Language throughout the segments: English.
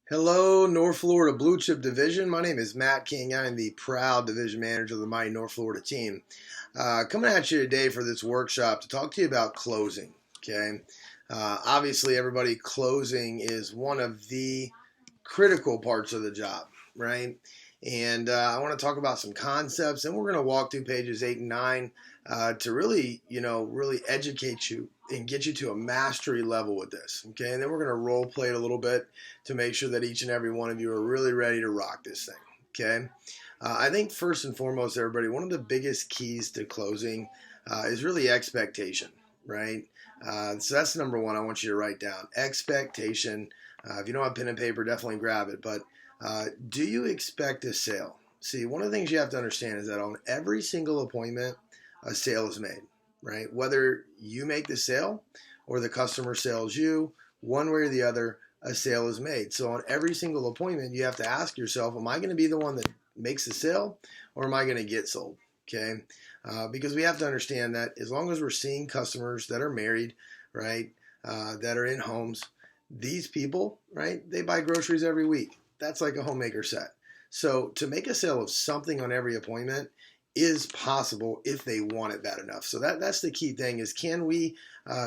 Hello, North Florida Blue Chip Division. My name is Matt King. I am the proud division manager of the mighty North Florida team. Coming at you today for this workshop to talk to you about closing. Okay, obviously, everybody, closing is one of the critical parts of the job, right? And I want to talk about some concepts, and we're going to walk through pages 8 and 9 to really, really educate you and get you to a mastery level with this. Okay, and then we're going to role play it a little bit to make sure that each and every one of you are really ready to rock this thing. Okay, I think first and foremost, everybody, one of the biggest keys to closing is really expectation, right? So that's number one I want you to write down. Expectation. If you don't have pen and paper, definitely grab it. But do you expect a sale? See, one of the things you have to understand is that on every single appointment, a sale is made, right? Whether you make the sale or the customer sells you, one way or the other, a sale is made. So on every single appointment, you have to ask yourself, am I going to be the one that makes the sale or am I going to get sold? Okay. Because we have to understand that as long as we're seeing customers that are married, right, that are in homes, these people, right, they buy groceries every week. That's like a homemaker set. So to make a sale of something on every appointment is possible if they want it bad enough. So that's the key thing is, can we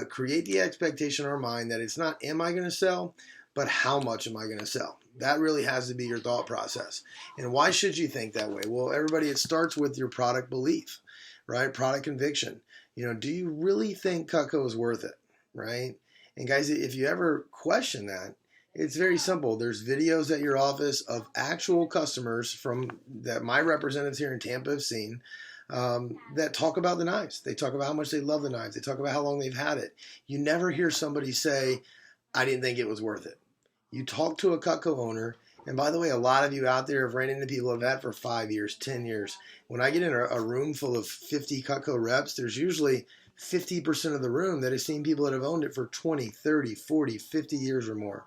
create the expectation in our mind that it's not am I going to sell, but how much am I going to sell? That really has to be your thought process. And why should you think that way? Well, everybody, it starts with your product belief, right? Product conviction. Do you really think Cutco is worth it, right? And guys, if you ever question that, it's very simple. There's videos at your office of actual customers that my representatives here in Tampa have seen that talk about the knives. They talk about how much they love the knives. They talk about how long they've had it. You never hear somebody say, I didn't think it was worth it. You talk to a Cutco owner, and by the way, a lot of you out there have ran into people who have had for 5 years, 10 years. When I get in a room full of 50 Cutco reps, there's usually 50% of the room that has seen people that have owned it for 20, 30, 40, 50 years or more.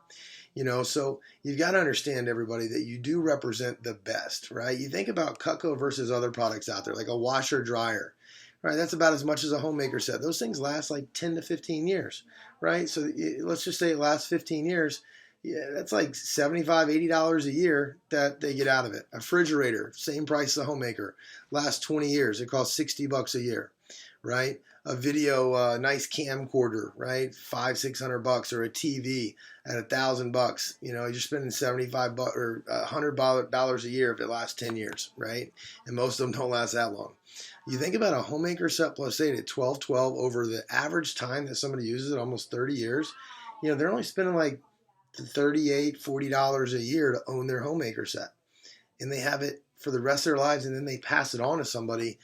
So you've got to understand, everybody, that you do represent the best, right? You think about Cutco versus other products out there, like a washer dryer, right? That's about as much as a homemaker set. Those things last like 10 to 15 years, right? So let's just say it lasts 15 years. Yeah, that's like $75, $80 a year that they get out of it. A refrigerator, same price as a homemaker, lasts 20 years. It costs $60 a year, right? A video, nice camcorder, right? $500-600, or a TV at $1,000. You're spending $75 or $100 a year if it lasts 10 years, right? And most of them don't last that long. You think about a homemaker set plus 8 at 12 over the average time that somebody uses it, almost 30 years. They're only spending like $38, $40 a year to own their homemaker set, and they have it for the rest of their lives, and then they pass it on to somebody.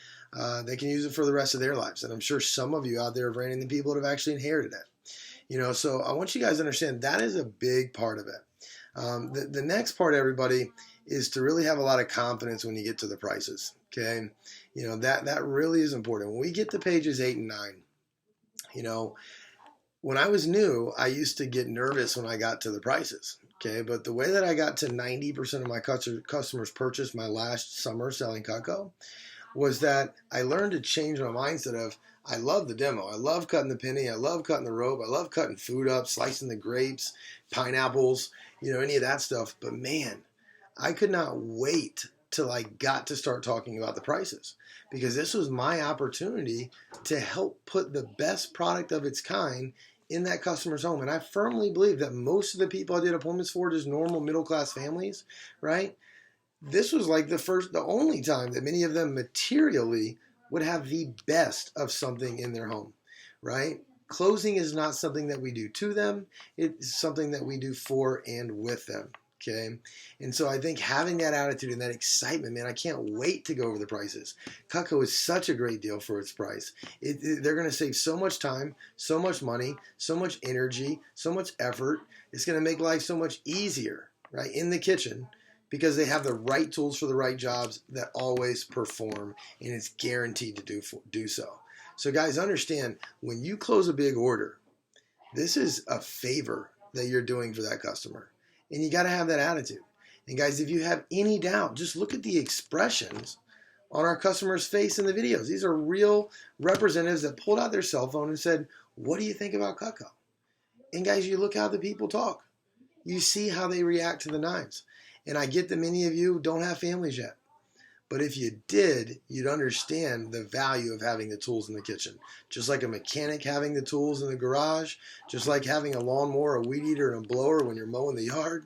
They can use it for the rest of their lives. And I'm sure some of you out there have ran into people that have actually inherited it. So I want you guys to understand that is a big part of it. The next part, everybody, is to really have a lot of confidence when you get to the prices. Okay. That really is important. When we get to pages 8 and 9, when I was new, I used to get nervous when I got to the prices. Okay, but the way that I got to 90% of my customers purchased my last summer selling Cutco was that I learned to change my mindset of, I love the demo. I love cutting the penny. I love cutting the rope. I love cutting food up, slicing the grapes, pineapples, any of that stuff. But man, I could not wait till I got to start talking about the prices, because this was my opportunity to help put the best product of its kind in that customer's home. And I firmly believe that most of the people I did appointments for, just normal middle-class families, right? This was like the only time that many of them materially would have the best of something in their home, right? Closing is not something that we do to them. It's something that we do for and with them. Okay. And so I think having that attitude and that excitement, man, I can't wait to go over the prices. Cutco is such a great deal for its price. They're going to save so much time, so much money, so much energy, so much effort. It's going to make life so much easier, right, in the kitchen, because they have the right tools for the right jobs that always perform, and it's guaranteed to do so. So guys, understand, when you close a big order, this is a favor that you're doing for that customer. And you got to have that attitude. And guys, if you have any doubt, just look at the expressions on our customer's face in the videos. These are real representatives that pulled out their cell phone and said, what do you think about Cutco? And guys, you look how the people talk. you see how they react to the knives. And I get that many of you don't have families yet. But if you did, you'd understand the value of having the tools in the kitchen. Just like a mechanic having the tools in the garage, just like having a lawnmower, a weed eater, and a blower when you're mowing the yard,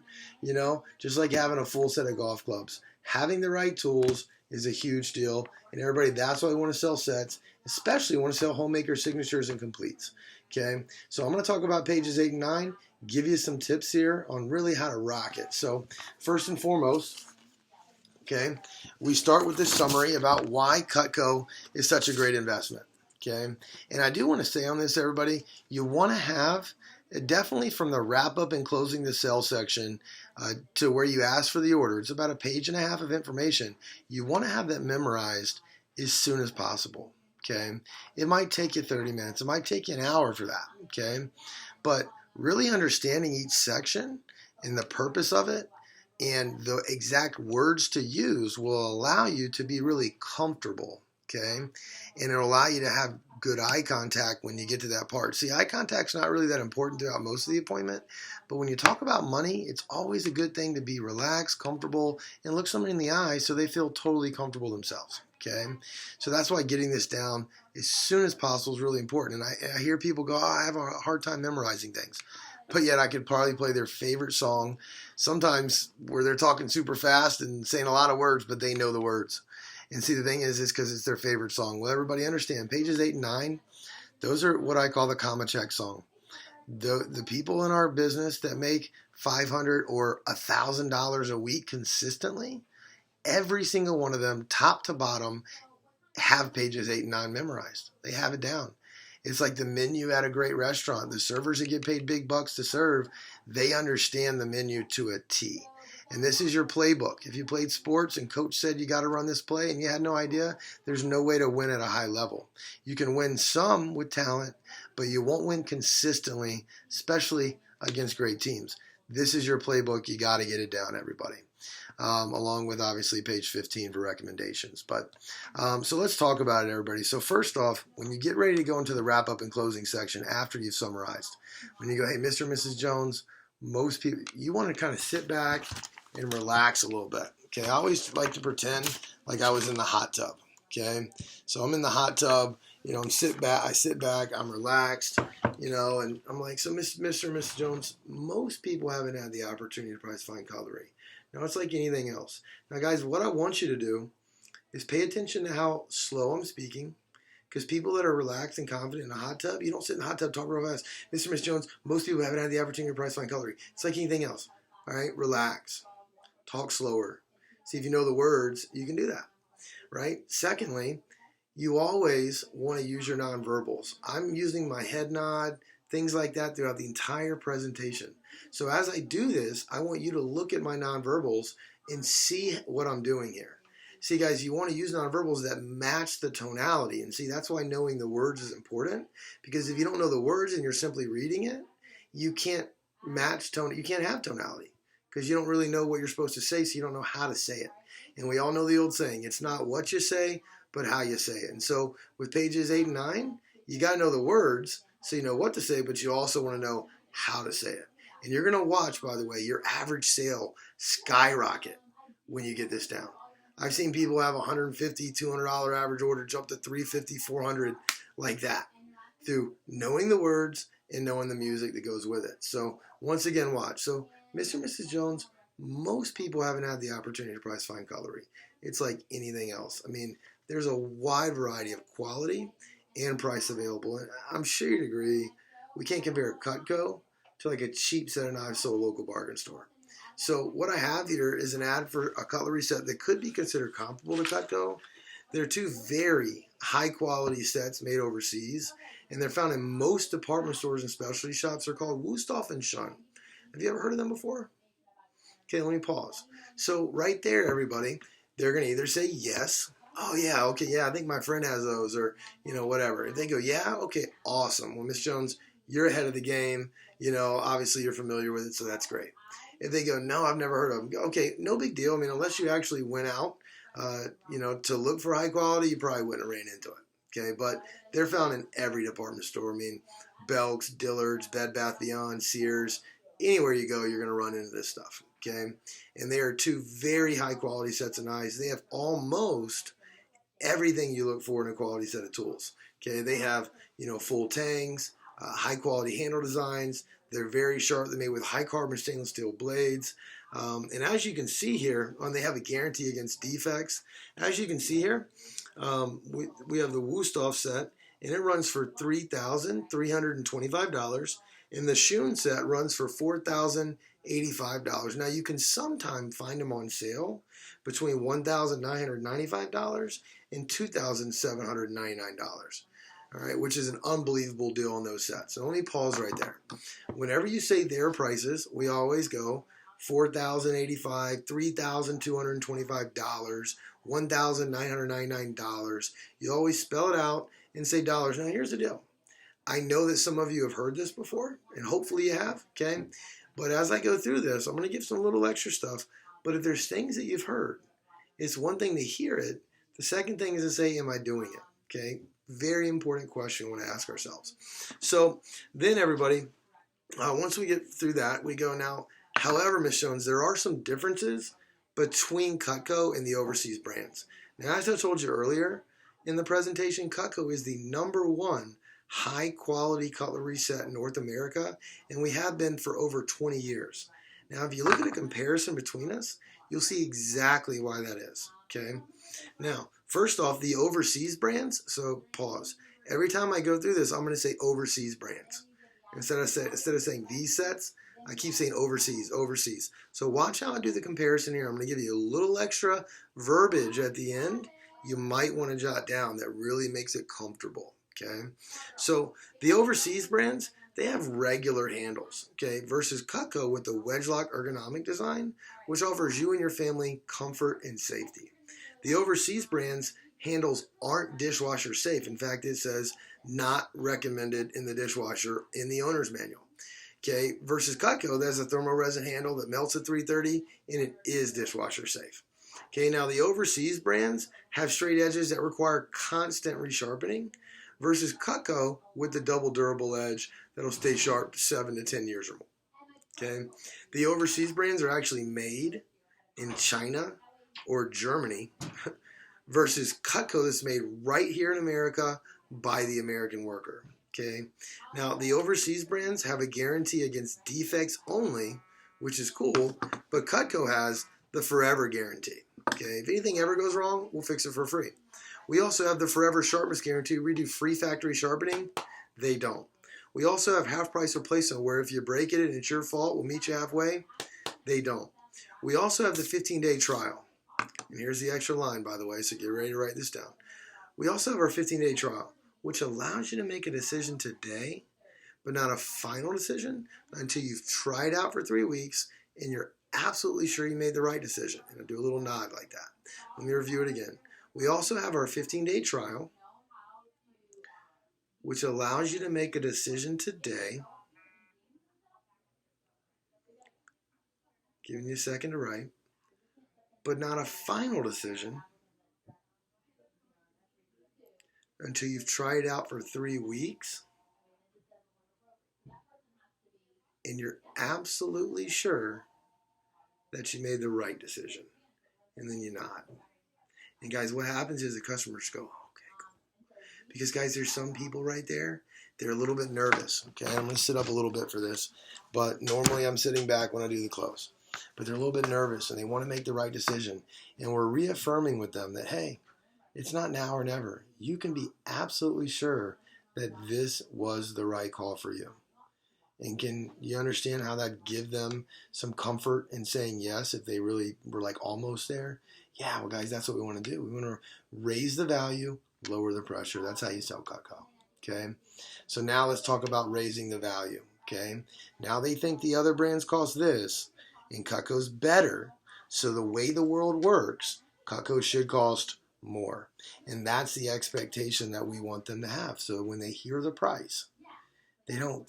just like having a full set of golf clubs. Having the right tools is a huge deal. And everybody, that's why we want to sell sets, especially want to sell homemaker signatures and completes. Okay, so I'm going to talk about pages 8 and 9, give you some tips here on really how to rock it. So first and foremost, okay, we start with this summary about why Cutco is such a great investment. Okay, and I do want to say on this, everybody, you want to have definitely from the wrap up and closing the sale section to where you ask for the order. It's about a page and a half of information. You want to have that memorized as soon as possible. Okay, it might take you 30 minutes. It might take you an hour for that. Okay, but really understanding each section and the purpose of it and the exact words to use will allow you to be really comfortable, okay? And it'll allow you to have good eye contact when you get to that part. See, eye contact's not really that important throughout most of the appointment, but when you talk about money, it's always a good thing to be relaxed, comfortable, and look someone in the eye so they feel totally comfortable themselves, okay? So that's why getting this down as soon as possible is really important. And I hear people go, I have a hard time memorizing things. But yet I could probably play their favorite song, sometimes where they're talking super fast and saying a lot of words, but they know the words. And see, the thing is because it's their favorite song. Well, everybody understand, pages 8 and 9, those are what I call the comma check song. The people in our business that make $500 or $1,000 a week consistently, every single one of them, top to bottom, have pages 8 and 9 memorized. They have it down. It's like the menu at a great restaurant. The servers that get paid big bucks to serve, they understand the menu to a T. And this is your playbook. If you played sports and coach said you got to run this play and you had no idea, there's no way to win at a high level. You can win some with talent, but you won't win consistently, especially against great teams. This is your playbook. You got to get it down, everybody. Along with obviously page 15 for recommendations. But so let's talk about it, everybody. So first off, when you get ready to go into the wrap up and closing section after you've summarized, when you go, hey, Mr. and Mrs. Jones, most people, you want to kind of sit back and relax a little bit. Okay, I always like to pretend like I was in the hot tub. Okay, so I'm in the hot tub. I sit back, I'm relaxed, and I'm like, so Mr. and Mrs. Jones, most people haven't had the opportunity to price find cutlery. Now, it's like anything else. Now, guys, what I want you to do is pay attention to how slow I'm speaking, because people that are relaxed and confident in a hot tub, you don't sit in the hot tub, talk real fast. Mr. and Miss Jones, most people haven't had the opportunity to price find cutlery. It's like anything else. All right, relax. Talk slower. See, if you know the words, you can do that, right? Secondly, you always want to use your nonverbals. I'm using my head nod, things like that throughout the entire presentation. So as I do this, I want you to look at my nonverbals and see what I'm doing here. See, guys, you want to use nonverbals that match the tonality. And see, that's why knowing the words is important. Because if you don't know the words and you're simply reading it, you can't match tone. You can't have tonality because you don't really know what you're supposed to say, so you don't know how to say it. And we all know the old saying, it's not what you say, but how you say it. And so with pages 8 and 9, you got to know the words so you know what to say, but you also want to know how to say it. And you're going to watch, by the way, your average sale skyrocket when you get this down. I've seen people have $150, $200 average order jump to $350, $400 like that through knowing the words and knowing the music that goes with it. So once again, watch. So Mr. and Mrs. Jones, most people haven't had the opportunity to price find cutlery. It's like anything else. I mean, there's a wide variety of quality and price available. And I'm sure you'd agree, we can't compare Cutco to like a cheap set of knives to a local bargain store. So what I have here is an ad for a cutlery set that could be considered comparable to Cutco. They're two very high quality sets made overseas, and they're found in most department stores and specialty shops. They're called Wusthof and Shun. Have you ever heard of them before? Okay, let me pause. So right there, everybody, they're going to either say yes. Oh, yeah, okay, yeah, I think my friend has those, or, whatever. If they go, yeah, okay, awesome. Well, Miss Jones, you're ahead of the game. Obviously you're familiar with it, so that's great. If they go, no, I've never heard of them. Okay, no big deal. I mean, unless you actually went out, to look for high quality, you probably wouldn't have ran into it. Okay, but they're found in every department store. I mean, Belk's, Dillard's, Bed Bath Beyond, Sears, Anywhere you go, you're going to run into this stuff. Okay, and they are two very high quality sets of knives. They have almost everything you look for in a quality set of tools. Okay, they have full tangs, high quality handle designs. They're very sharp. They're made with high carbon stainless steel blades. And as you can see here, they have a guarantee against defects. As you can see here, we have the Wusthof set, and it runs for $3,325. And the Schoen set runs for $4,085. Now, you can sometimes find them on sale between $1,995 and $2,799. All right, which is an unbelievable deal on those sets. So let me pause right there. Whenever you say their prices, we always go $4,085, $3,225, $1,999. You always spell it out and say dollars. Now, here's the deal. I know that some of you have heard this before, and hopefully you have, okay? But as I go through this, I'm going to give some little extra stuff. But if there's things that you've heard, it's one thing to hear it. The second thing is to say, am I doing it? Okay? Very important question we want to ask ourselves. So then, everybody, once we get through that, we go now. However, Ms. Jones, there are some differences between Cutco and the overseas brands. Now, as I told you earlier in the presentation, Cutco is the #1 high-quality cutlery set in North America, and we have been for over 20 years. Now, if you look at a comparison between us, you'll see exactly why that is, okay? Now, first off, the overseas brands, so pause. Every time I go through this, I'm going to say overseas brands. Instead of saying these sets, I keep saying overseas, overseas. So watch how I do the comparison here. I'm going to give you a little extra verbiage at the end you might want to jot down that really makes it comfortable, okay? So the overseas brands, they have regular handles, okay, versus Cutco with the wedge-lock ergonomic design, which offers you and your family comfort and safety. The overseas brands handles aren't dishwasher safe. In fact, it says not recommended in the dishwasher in the owner's manual. Okay, versus Cutco, there's a thermoresin handle that melts at 330 and it is dishwasher safe. Okay, now the overseas brands have straight edges that require constant resharpening versus Cutco with the double durable edge that'll stay sharp 7 to 10 years or more. Okay, the overseas brands are actually made in China or Germany versus Cutco that's made right here in America by the American worker. Okay, now the overseas brands have a guarantee against defects only, which is cool, but Cutco has the forever guarantee. Okay, if anything ever goes wrong, we'll fix it for free. We also have the forever sharpness guarantee. We do free factory sharpening. They don't. We also have half price replacement where if you break it and it's your fault, we'll meet you halfway. They don't. We also have the 15-day trial. And here's the extra line, by the way, so get ready to write this down. We also have our 15-day trial, which allows you to make a decision today, but not a final decision until you've tried out for 3 weeks and you're absolutely sure you made the right decision. And I'll do a little nod like that. Let me review it again. We also have our 15-day trial, which allows you to make a decision today. Giving you a second to write, but not a final decision until you've tried it out for 3 weeks and you're absolutely sure that you made the right decision. And then you nod. And guys, what happens is the customers go, okay, cool. Because guys, there's some people right there, they're a little bit nervous. Okay, I'm going to sit up a little bit for this, but normally I'm sitting back when I do the close. But they're a little bit nervous and they want to make the right decision. And we're reaffirming with them that, hey, it's not now or never. You can be absolutely sure that this was the right call for you. And can you understand how that give them some comfort in saying yes if they really were like almost there? Yeah, well, guys, that's what we want to do. We want to raise the value, lower the pressure. That's how you sell Cutco. Okay? So now let's talk about raising the value. Okay? Now they think the other brands cost this, and Cutco's better. So the way the world works, Cutco should cost more. And that's the expectation that we want them to have. So when they hear the price, they don't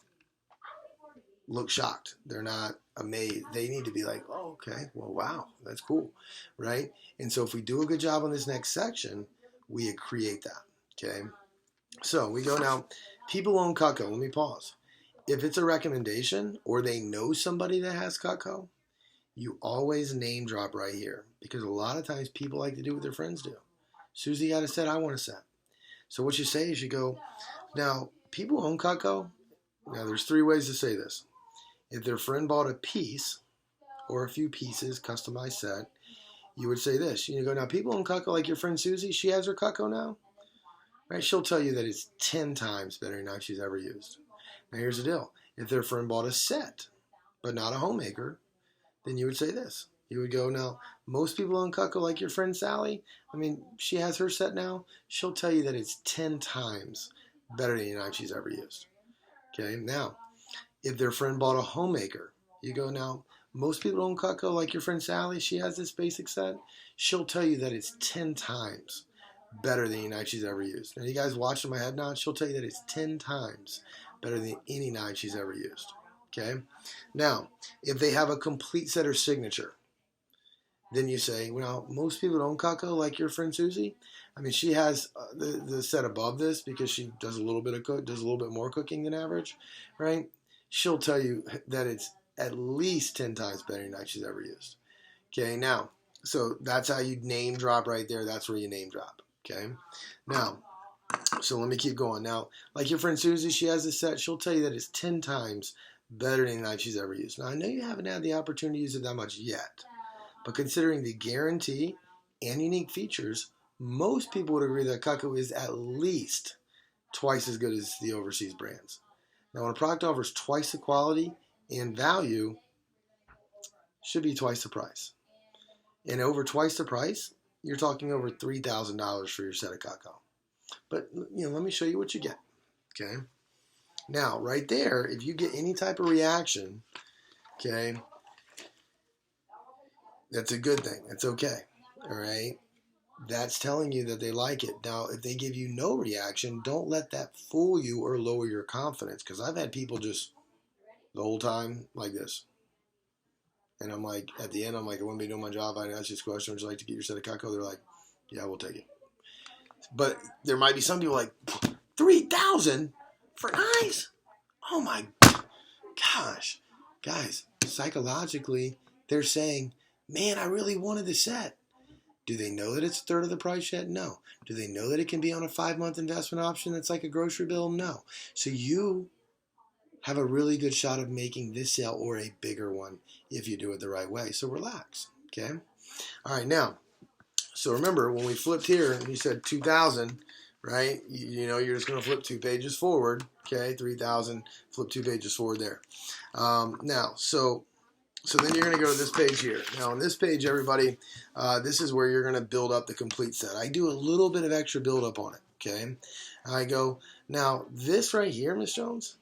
look shocked. They're not amazed. They need to be like, oh, okay, well, wow, that's cool, right? And so if we do a good job on this next section, we create that, okay? So we go now, people own Cutco. Let me pause. if it's a recommendation or they know somebody that has Cutco, you always name drop right here, because a lot of times people like to do what their friends do. Susie got a set, I want a set. So what you say is you go, now people own Cutco. Now there's three ways to say this. If their friend bought a piece or a few pieces, customized set, you would say this. You go, now people own Cutco like your friend Susie, she has her Cutco now. Right? She'll tell you that it's 10 times better than she's ever used. Now here's the deal. If their friend bought a set, but not a homemaker, then you would say this. You would go, now, most people own Cutco like your friend Sally. I mean, she has her set now. She'll tell you that it's 10 times better than any knife she's ever used. Okay, now, if their friend bought a homemaker, you go, now, most people own Cutco like your friend Sally. She has this basic set. She'll tell you that it's 10 times better than any knife she's ever used. Now, you guys watching my head nod, she'll tell you that it's 10 times better than any knife she's ever used. Okay? Now, if they have a complete set or signature, then you say, well, most people don't Cutco like your friend Susie. I mean, she has the set above this because she does a little bit more cooking than average, right? She'll tell you that it's at least 10 times better than knife she's ever used. Okay, now, so that's how you name drop right there. That's where you name drop. Okay, now, so let me keep going. Now, like your friend Susie, she has this set. She'll tell you that it's 10 times better than any knife she's ever used. Now, I know you haven't had the opportunity to use it that much yet, but considering the guarantee and unique features, most people would agree that Cutco is at least twice as good as the overseas brands. Now, when a product offers twice the quality and value, should be twice the price. And over twice the price, you're talking over $3,000 for your set of Cutco. But, let me show you what you get. Okay. Now, right there, if you get any type of reaction, okay, that's a good thing. That's okay. All right. That's telling you that they like it. Now, if they give you no reaction, don't let that fool you or lower your confidence. Because I've had people just the whole time like this. And I'm like, at the end, I'm like, I wouldn't be doing my job. I ask you this question. Would you like to get your set of Cutco? They're like, yeah, we'll take it. But there might be some people like, 3,000 for knives? Oh my gosh. Guys, psychologically, they're saying, man, I really wanted the set. Do they know that it's a third of the price yet? No. Do they know that it can be on a 5-month investment option that's like a grocery bill? No. So you have a really good shot of making this sale or a bigger one if you do it the right way. So relax, okay? All right, now, so remember when we flipped here and you said 2,000, right? You're just going to flip 2 pages forward, okay? 3,000, flip 2 pages forward there. Now, so then you're going to go to this page here. Now, on this page, everybody, this is where you're going to build up the complete set. I do a little bit of extra build up on it, okay? I go, now, this right here, Miss Jones,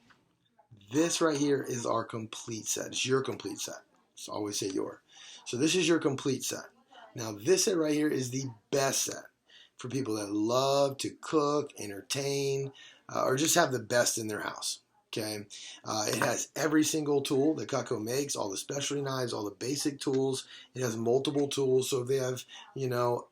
this right here is our complete set. It's your complete set. So I always say your. So this is your complete set. Now, this set right here is the best set for people that love to cook, entertain, or just have the best in their house. Okay, it has every single tool that Cutco makes, all the specialty knives, all the basic tools. It has multiple tools, so if they have,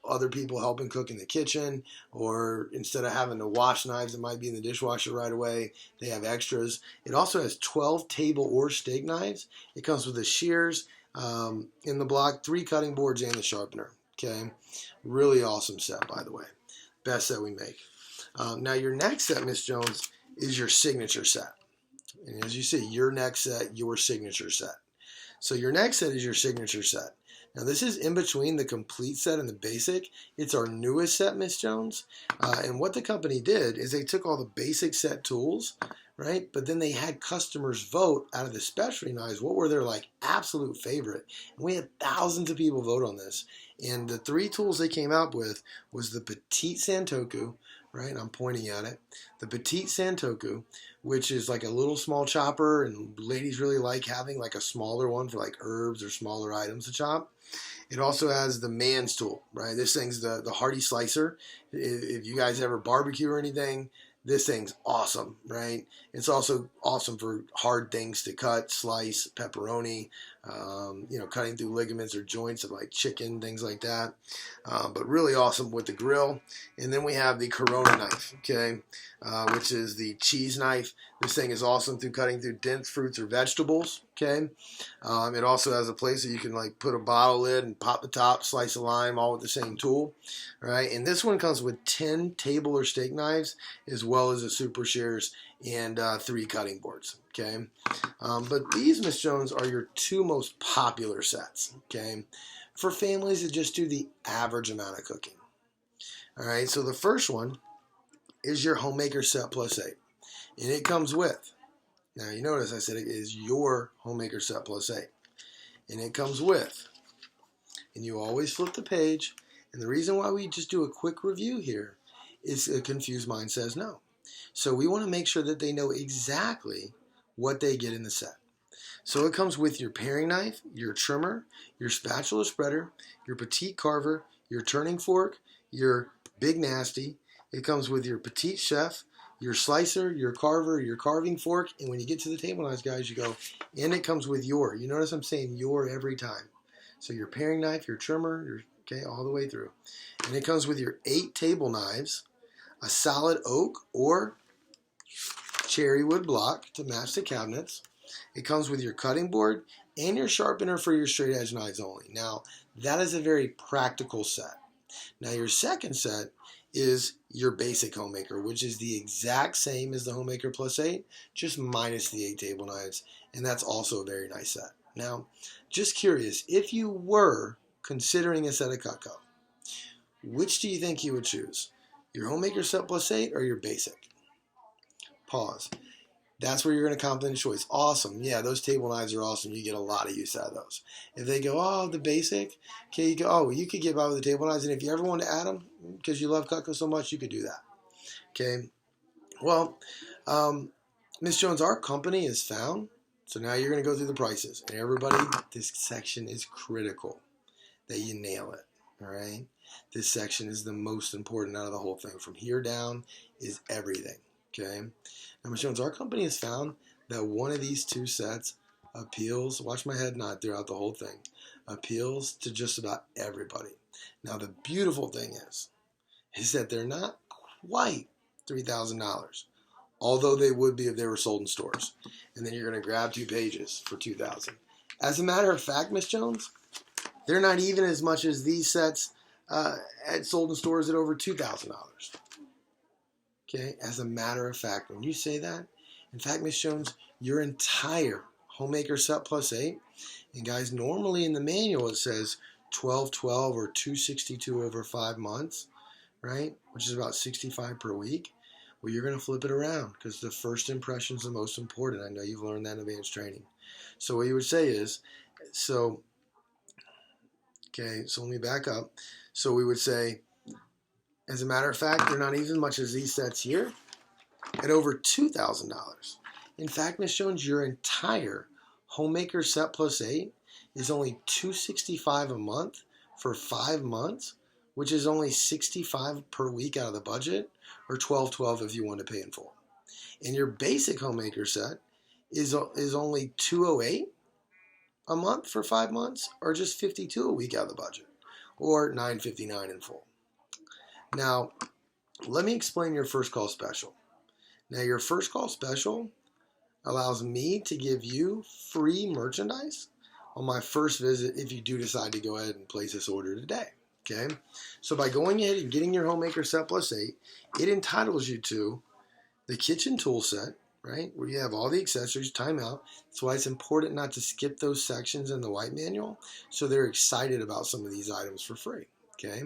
other people helping cook in the kitchen, or instead of having to wash knives that might be in the dishwasher right away, they have extras. It also has 12 table or steak knives. It comes with the shears in the block, 3 cutting boards, and the sharpener. Okay, really awesome set, by the way. Best set we make. Now, your next set, Miss Jones, is your signature set. And as you see, your next set, your signature set. So your next set is your signature set. Now this is in between the complete set and the basic. It's our newest set, Miss Jones. And what the company did is they took all the basic set tools, right? But then they had customers vote out of the specialty knives what were their absolute favorite. And we had thousands of people vote on this. And the 3 tools they came out with was the Petite Santoku, right? I'm pointing at it. The Petite Santoku, which is like a little small chopper, and ladies really like having a smaller one for herbs or smaller items to chop. It also has the man's tool, right? This thing's the Hardy Slicer. If you guys ever barbecue or anything, this thing's awesome, right? It's also awesome for hard things to cut, slice, pepperoni, cutting through ligaments or joints of like chicken, things like that. But really awesome with the grill. And then we have the Corona knife, okay, which is the cheese knife. This thing is awesome through cutting through dense fruits or vegetables, okay. It also has a place that you can like put a bottle lid and pop the top, slice a lime, all with the same tool, right? And this one comes with 10 table or steak knives, as well as a super shears and 3 cutting boards, okay. But these, Miss Jones, are your 2 most popular sets, okay, for families that just do the average amount of cooking. All right, so the first one is your Homemaker Set Plus 8, and it comes with, now you notice I said it is your Homemaker Set Plus 8, and it comes with, and you always flip the page, and the reason why we just do a quick review here is a confused mind says no. So we want to make sure that they know exactly what they get in the set. So it comes with your paring knife, your trimmer, your spatula spreader, your petite carver, your turning fork, your big nasty. It comes with your petite chef, your slicer, your carver, your carving fork, and when you get to the table knives, guys, you go, and it comes with your. You notice I'm saying your every time. So your paring knife, your trimmer, okay, all the way through. And it comes with your 8 table knives, a solid oak or cherry wood block to match the cabinets. It comes with your cutting board and your sharpener for your straight edge knives only. Now, that is a very practical set. Now, your second set is your basic Homemaker, which is the exact same as the Homemaker Plus 8, just minus the 8 table knives, and that's also a very nice set. Now, just curious, if you were considering a set of Cutco, which do you think you would choose? Your Homemaker Set Plus 8 or your basic? Pause. That's where you're going to compliment the choice. Awesome. Yeah, those table knives are awesome. You get a lot of use out of those. If they go, oh, the basic, okay, you go, oh, you could get by with the table knives. And if you ever want to add them, because you love Cutco so much, you could do that. Okay. Well, Miss Jones, our company is found. So now you're going to go through the prices. And everybody, this section is critical that you nail it. All right. This section is the most important out of the whole thing. From here down is everything. Okay. Now, Miss Jones, our company has found that one of these 2 sets appeals, watch my head nod throughout the whole thing, appeals to just about everybody. Now, the beautiful thing is that they're not quite $3,000, although they would be if they were sold in stores. And then you're going to grab 2 pages for $2,000. As a matter of fact, Miss Jones, they're not even as much as these sets sold in stores at over $2,000. Okay, as a matter of fact, when you say that, in fact, Miss Jones, your entire Homemaker Set Plus 8, and guys, normally in the manual it says 1212 or 262 over 5 months, right? Which is about 65 per week. Well, you're going to flip it around because the first impression is the most important. I know you've learned that in advanced training. So what you would say is, okay, so let me back up. So we would say, as a matter of fact, they're not even as much as these sets here at over $2,000. In fact, Miss Jones, your entire Homemaker Set Plus 8 is only $265 a month for 5 months, which is only $65 per week out of the budget, or $12.12 if you want to pay in full. And your basic Homemaker set is only $208 a month for 5 months, or just $52 a week out of the budget, or $959 in full. Now, let me explain your first call special. Now, your first call special allows me to give you free merchandise on my first visit if you do decide to go ahead and place this order today. Okay? So by going ahead and getting your Homemaker Set Plus 8, it entitles you to the kitchen tool set, right, where you have all the accessories, timeout. That's why it's important not to skip those sections in the white manual, so they're excited about some of these items for free. Okay,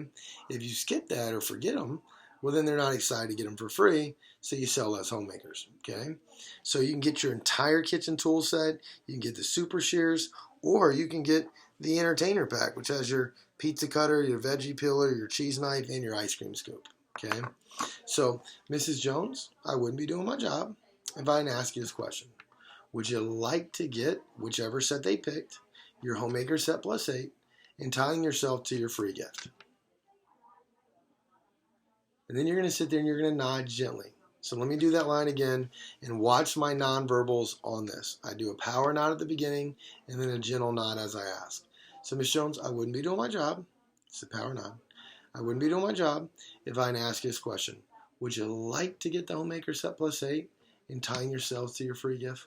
if you skip that or forget them, well, then they're not excited to get them for free, so you sell less homemakers. Okay, so you can get your entire kitchen tool set, you can get the super shears, or you can get the entertainer pack, which has your pizza cutter, your veggie peeler, your cheese knife, and your ice cream scoop. Okay, so Mrs. Jones, I wouldn't be doing my job if I didn't ask you this question. Would you like to get whichever set they picked, your Homemaker Set Plus 8, entitling yourself to your free gift? And then you're going to sit there and you're going to nod gently. So let me do that line again and watch my nonverbals on this. I do a power nod at the beginning and then a gentle nod as I ask. So Ms. Jones, I wouldn't be doing my job. It's a power nod. I wouldn't be doing my job if I didn't ask you this question. Would you like to get the Homemaker Set Plus 8 and tying yourselves to your free gift?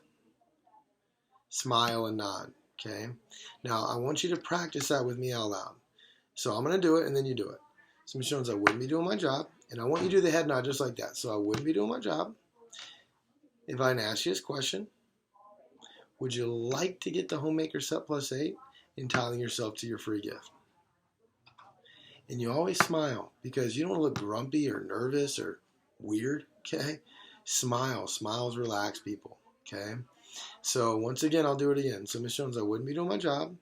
Smile and nod, okay? Now, I want you to practice that with me out loud. So I'm going to do it, and then you do it. So Ms. Jones, I wouldn't be doing my job, and I want you to do the head nod just like that. So I wouldn't be doing my job if I didn't ask you this question. Would you like to get the Homemaker Set Plus 8 and tying yourself to your free gift? And you always smile because you don't look grumpy or nervous or weird, okay? Smile. Smiles relax people, okay? So once again, I'll do it again. So Ms. Jones, I wouldn't be doing my job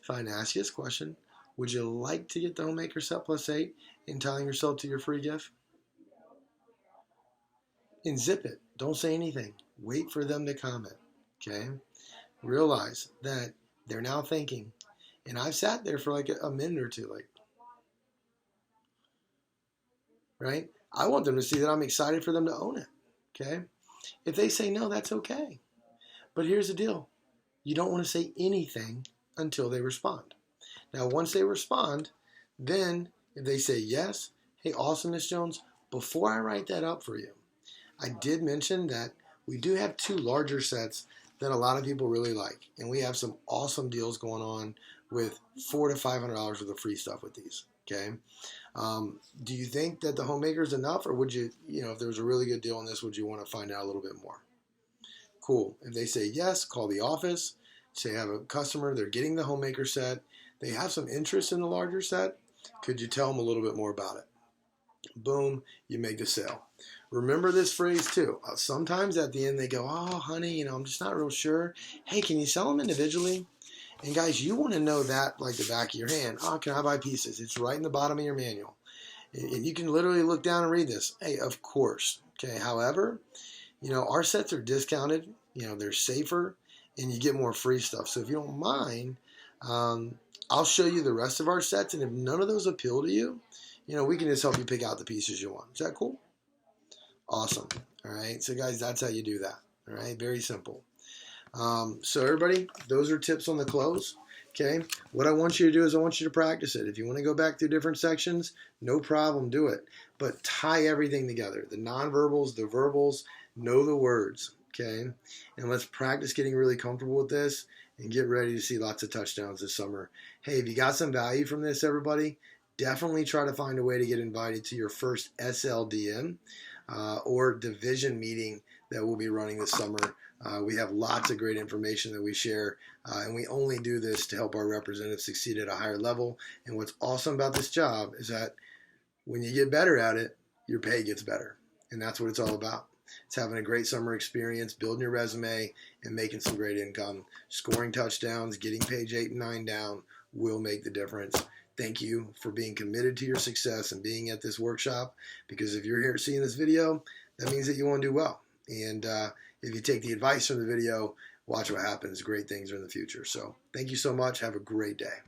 if I didn't ask you this question. Would you like to get the Homemaker Set Plus 8 and tying yourself to your free gift? And zip it. Don't say anything. Wait for them to comment, okay? Realize that they're now thinking. And I've sat there for like a minute or two, like, right? I want them to see that I'm excited for them to own it, okay? If they say no, that's okay. But here's the deal. You don't want to say anything until they respond. Now, once they respond, then if they say yes, hey, awesome, Ms. Jones, before I write that up for you, I did mention that we do have 2 larger sets that a lot of people really like. And we have some awesome deals going on with $400 to $500 worth of free stuff with these, okay? Do you think that the Homemaker is enough, or would you, if there was a really good deal on this, would you want to find out a little bit more? Cool. If they say yes, call the office. Say I have a customer, they're getting the Homemaker set. They have some interest in the larger set. Could you tell them a little bit more about it? Boom, you make the sale. Remember this phrase too. Sometimes at the end they go, oh, honey, I'm just not real sure. Hey, can you sell them individually? And guys, you want to know that like the back of your hand. Oh, can I buy pieces? It's right in the bottom of your manual. And you can literally look down and read this. Hey, of course. Okay, however, our sets are discounted. They're safer, and you get more free stuff. So if you don't mind, I'll show you the rest of our sets. And if none of those appeal to you, we can just help you pick out the pieces you want. Is that cool? Awesome. All right. So guys, that's how you do that. All right. Very simple. So everybody, those are tips on the close. Okay. What I want you to do is I want you to practice it. If you want to go back through different sections, no problem, do it. But tie everything together. The nonverbals, the verbals, know the words. Okay. And let's practice getting really comfortable with this and get ready to see lots of touchdowns this summer. Hey, if you got some value from this, everybody, definitely try to find a way to get invited to your first SLDM or division meeting that we'll be running this summer. We have lots of great information that we share, and we only do this to help our representatives succeed at a higher level. And what's awesome about this job is that when you get better at it, your pay gets better. And that's what it's all about. It's having a great summer experience, building your resume, and making some great income. Scoring touchdowns, getting page 8 and 9 down will make the difference. Thank you for being committed to your success and being at this workshop, because if you're here seeing this video, that means that you want to do well. And if you take the advice from the video, watch what happens. Great things are in the future. So thank you so much. Have a great day.